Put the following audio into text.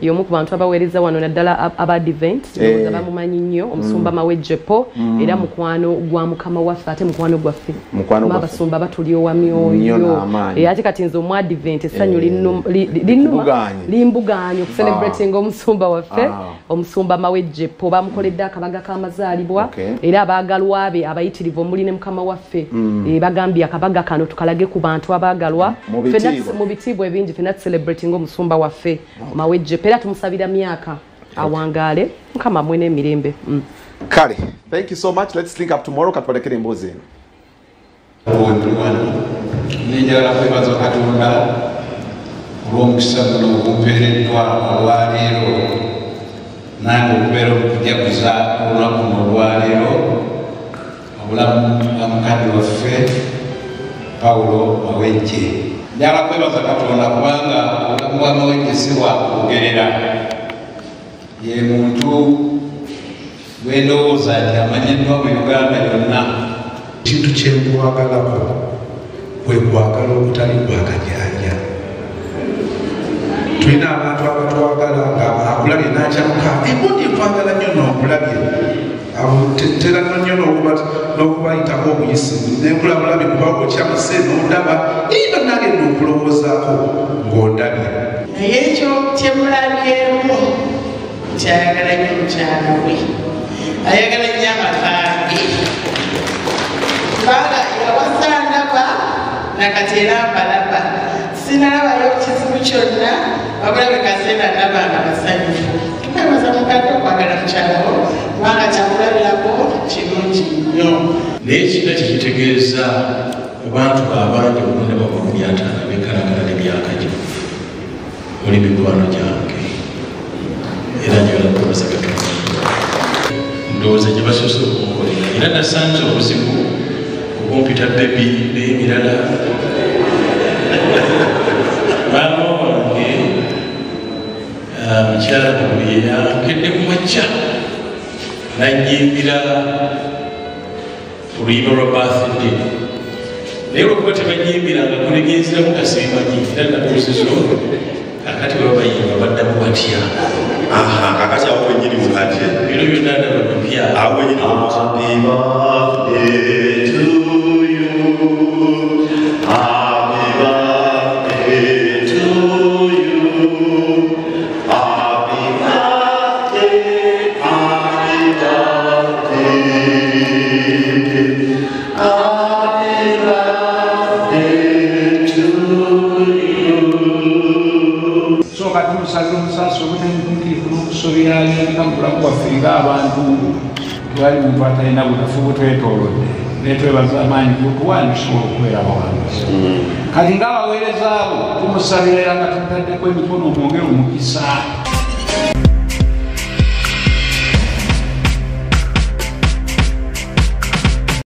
y'omu ku bantu abaweereza wano naddala aba Advent ndowooza bamumanyi nnyo omusumba Mawejjepo era mukwano gwa mukama waffe ate mukwano gwaffe abasumba batuli owa myoyo ate kati nze omu Advent essanyu limbugaanyo okucelebrating omusumba waffe omusumba Mawejjepo bamukoledde akabaga k'amazaalibwa era abaagalwa be abayitirivu omuli ne mukama waffe bagambye akabaga kano tukalage ku bantu abaagalwa mu bitiibwa ebingi fena celebrating omusumba waffe Mawejjepo era tumusabira myaka awangaale mukama mwene emirembe kale thank you so much let's link up tomorrow katwalekere emboozi eno ninjagala kwebaza Katonda olw'omukisa guno ogumpeereddwa olwaleero nange okubeera okujaguza olunaku luno olwaleero obulamu bwa mukadde waffe Pawulo Mawejje. Njagala kwebaza Katonda kubanga obulamu bwa Mawejje si bwa kwogerera. Ye muntu gwe ndowooza nti amanyiddwa mu Uganda yonna. Ekintu kye nkwagalako kwe kwagala okutali kwakajanja. Tulina abantu abatwagala nga akulabye n'akyamuka ebundi nkwagala nnyo n'okulabye tera nnyo n'okubayitako obuyisi nenkulabulabe kuba okyamuse n'ondaba era nange n'okulowoozaako ng'ondabye naye ekyo kyemulabyemu kyayagala nnyo mukyala we ayagala nnyo amakambi kubanga yawasandaba nakati era mbalaba sinalabayo kizibu kyonna wabula bwe kaseera ndaba nga basanyufu kwebaza mukadde okwagala mukyalawo kubanga kyakulabirako kirungi nnyo naye kina kikitegeeza abantu abangi obunda bakulu myataana bekalagala n'emyaka gino muli mikwano gyange era njagala kwebaza Katonda ndowooza gye basoose okunkolera era nasanze obuzibu okumpita bebi n'emirala maama wange mukyala bwe yankedde ku makya nanyimbira oluyimba lwa birthday naye lwokuba tebanyimbiranga kunegenziramu kasibimanyi era natuusizo kakati baba bayimba baddamu batya kakati awo wenyini mukatye biro byonna ndaba bipya awo wenyini abantu twali muntu atalina bunafu butwetoolodde netwebaza amaanyi kutuwani tusobola okubeera abawanguzi kati ng'abaweereza abo tumusabira era nga tutaddeko emikono omwongere omukisa